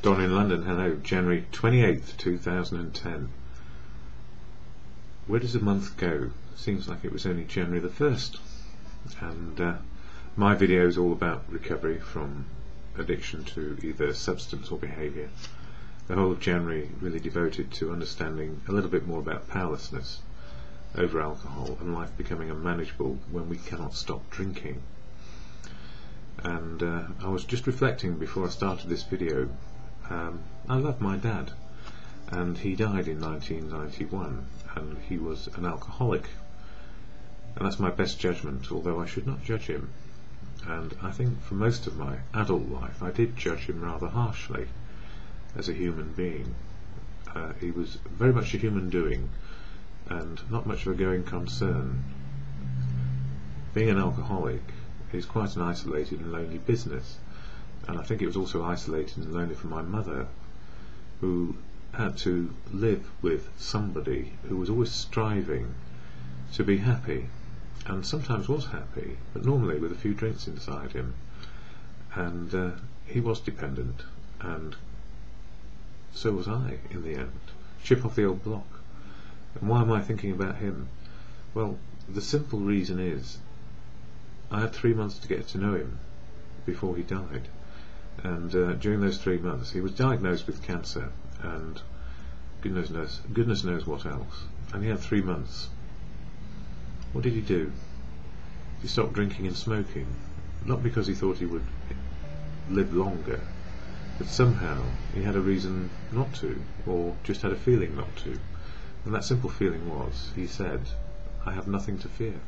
Don in London, hello, January 28th, 2010. Where does a month go? Seems like it was only January the 1st. And my video is all about recovery from addiction to either substance or behaviour. The whole of January really devoted to understanding a little bit more about powerlessness over alcohol and life becoming unmanageable when we cannot stop drinking. And I was just reflecting before I started this video. I love my dad, and he died in 1991, and he was an alcoholic, and that's my best judgment, although I should not judge him. And I think for most of my adult life I did judge him rather harshly as a human being. He was very much a human doing and not much of a going concern. Being an alcoholic is quite an isolated and lonely business, and I think it was also isolated and lonely for my mother, who had to live with somebody who was always striving to be happy, and sometimes was happy, but normally with a few drinks inside him. And he was dependent, and so was I in the end. Chip off the old block. And why am I thinking about him? Well, the simple reason is I had 3 months to get to know him before he died, and during those 3 months he was diagnosed with cancer and goodness knows what else, and he had 3 months. What did he do? He stopped drinking and smoking, not because he thought he would live longer, but somehow he had a reason not to, or just had a feeling not to, and that simple feeling was, he said, I have nothing to fear.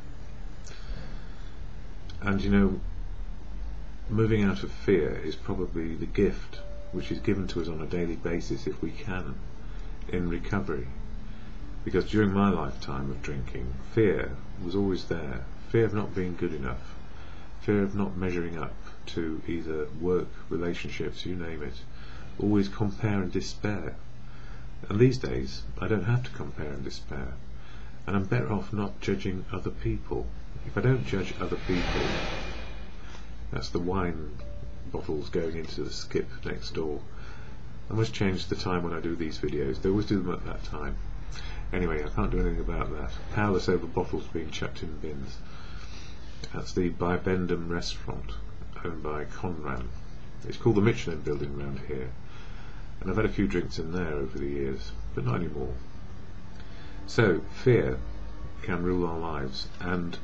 And you know, moving out of fear is probably the gift which is given to us on a daily basis, if we can, in recovery. Because during my lifetime of drinking, fear was always there. Fear of not being good enough, fear of not measuring up to either work, relationships, you name it. Always compare and despair. And these days I don't have to compare and despair, and I'm better off not judging other people. If I don't judge other people, that's the wine bottles going into the skip next door. I must change the time when I do these videos. They always do them at that time. Anyway, I can't do anything about that. Powerless over bottles being chucked in bins. That's the Bibendum restaurant, owned by Conran. It's called the Michelin building around here, and I've had a few drinks in there over the years, but not anymore. So, fear can rule our lives, and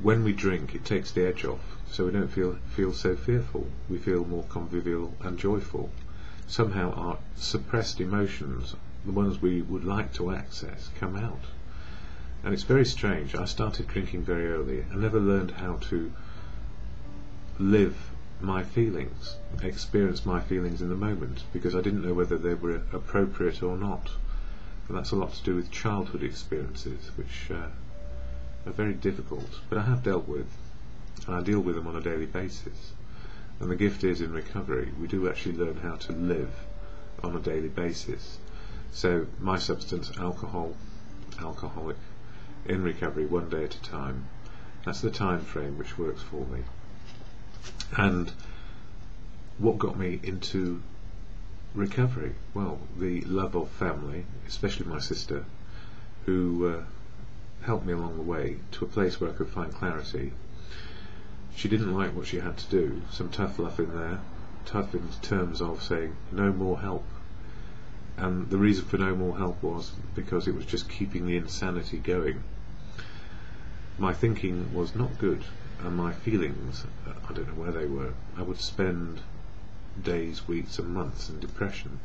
when we drink it takes the edge off, so we don't feel so fearful. We feel more convivial and joyful. Somehow our suppressed emotions, the ones we would like to access, come out. And it's very strange. I started drinking very early. I never learned how to live my feelings, experience my feelings in the moment, because I didn't know whether they were appropriate or not. And that's a lot to do with childhood experiences, which are very difficult, but I have dealt with, and I deal with them on a daily basis. And the gift is, in recovery, we do actually learn how to live on a daily basis. So my substance, alcohol, alcoholic, in recovery, one day at a time. That's the time frame which works for me. And what got me into recovery? Well, the love of family, especially my sister, who helped me along the way to a place where I could find clarity. She didn't like what she had to do. Some tough love in there, tough in terms of saying no more help. And the reason for no more help was because it was just keeping the insanity going. My thinking was not good, and my feelings, I don't know where they were. I would spend days, weeks and months in depression,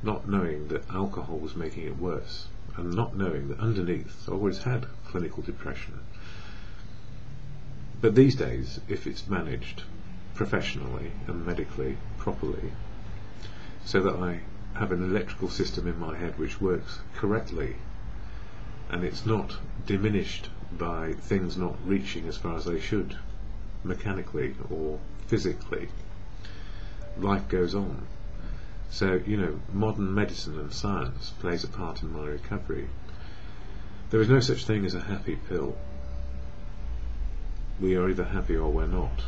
not knowing that alcohol was making it worse, and not knowing that underneath I always had clinical depression. But these days, if it's managed professionally and medically properly, so that I have an electrical system in my head which works correctly, and it's not diminished by things not reaching as far as they should, mechanically or physically, life goes on. So, you know, modern medicine and science plays a part in my recovery. There is no such thing as a happy pill. We are either happy or we're not,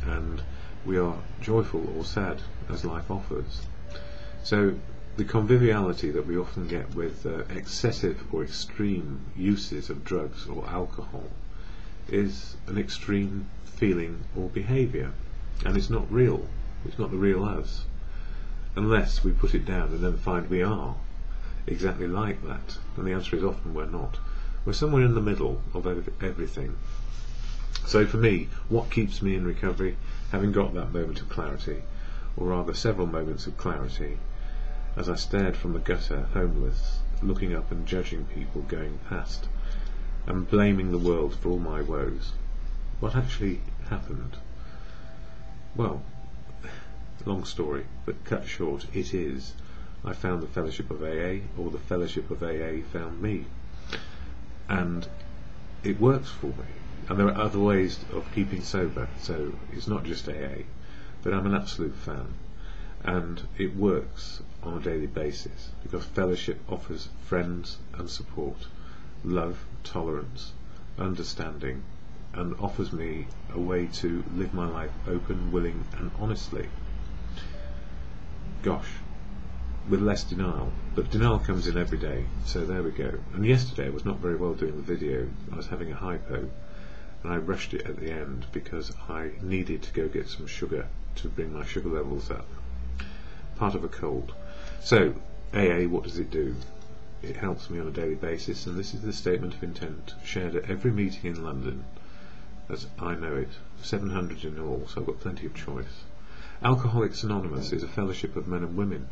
and we are joyful or sad as life offers. So the conviviality that we often get with excessive or extreme uses of drugs or alcohol is an extreme feeling or behaviour, and it's not real. It's not the real us, unless we put it down and then find we are exactly like that. And the answer is often we're not. We're somewhere in the middle of everything. So for me, what keeps me in recovery, having got that moment of clarity, or rather several moments of clarity, as I stared from the gutter, homeless, looking up and judging people going past, and blaming the world for all my woes. What actually happened? Well, long story, but cut short, it is, I found the fellowship of AA, or the fellowship of AA found me. And it works for me. And there are other ways of keeping sober, so it's not just AA, but I'm an absolute fan. And it works on a daily basis, because fellowship offers friends and support, love, tolerance, understanding, and offers me a way to live my life open, willing and honestly. Gosh, with less denial, but denial comes in every day, so there we go. And yesterday I was not very well doing the video. I was having a hypo, and I rushed it at the end because I needed to go get some sugar to bring my sugar levels up. Part of a cold. So, AA, what does it do? It helps me on a daily basis, and this is the statement of intent shared at every meeting in London, as I know it, 700 in all, so I've got plenty of choice. Alcoholics Anonymous is a fellowship of men and women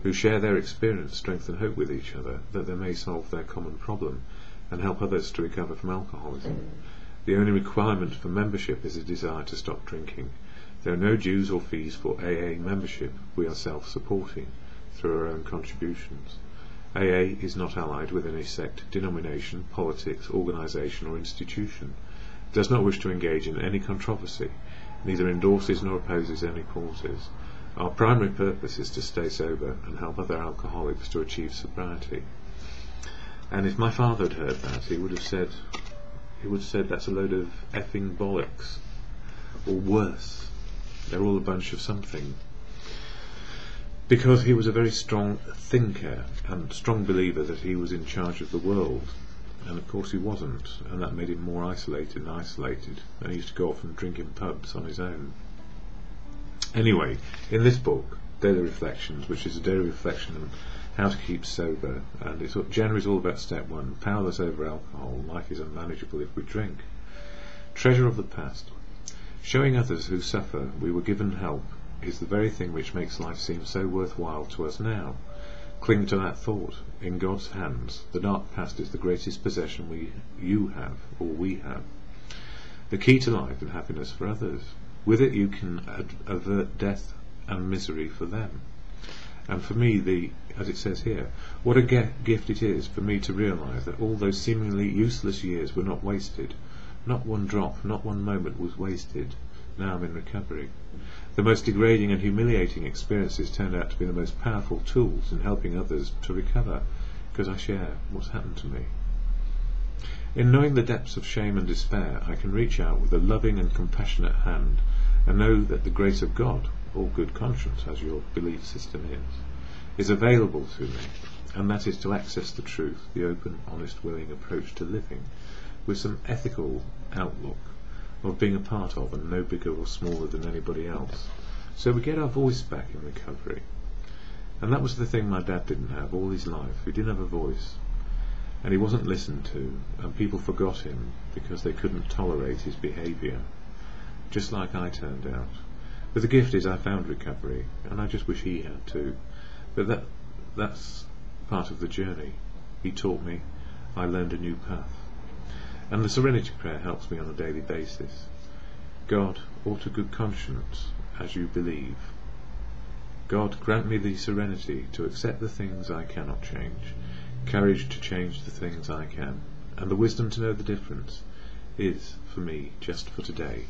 who share their experience, strength and hope with each other, that they may solve their common problem and help others to recover from alcoholism. The only requirement for membership is a desire to stop drinking. There are no dues or fees for AA membership. We are self-supporting through our own contributions. AA is not allied with any sect, denomination, politics, organisation or institution. It does not wish to engage in any controversy, neither endorses nor opposes any causes. Our primary purpose is to stay sober and help other alcoholics to achieve sobriety. And if my father had heard that, he would have said that's a load of effing bollocks, or worse. They're all a bunch of something. Because he was a very strong thinker and strong believer that he was in charge of the world, and of course he wasn't, and that made him more isolated, and he used to go off and drink in pubs on his own. Anyway, in this book, Daily Reflections, which is a daily reflection on how to keep sober, and January is all about step 1, powerless over alcohol, life is unmanageable if we drink. Treasure of the past. Showing others who suffer we were given help is the very thing which makes life seem so worthwhile to us now. Cling to that thought. In God's hands, the dark past is the greatest possession we have. The key to life and happiness for others. With it you can avert death and misery for them. And for me, as it says here, what a gift it is for me to realise that all those seemingly useless years were not wasted. Not one drop, not one moment was wasted. Now I'm in recovery. The most degrading and humiliating experiences turned out to be the most powerful tools in helping others to recover, because I share what's happened to me. In knowing the depths of shame and despair, I can reach out with a loving and compassionate hand and know that the grace of God, or good conscience as your belief system is available to me, and that is to access the truth, the open, honest, willing approach to living, with some ethical outlook of being a part of and no bigger or smaller than anybody else. So we get our voice back in recovery. And that was the thing my dad didn't have all his life. He didn't have a voice, and he wasn't listened to, and people forgot him because they couldn't tolerate his behaviour, just like I turned out. But the gift is I found recovery, and I just wish he had too. But that's part of the journey. He taught me, I learned a new path. And the Serenity Prayer helps me on a daily basis. God, or to good conscience, as you believe. God, grant me the serenity to accept the things I cannot change, courage to change the things I can, and the wisdom to know the difference is, for me, just for today.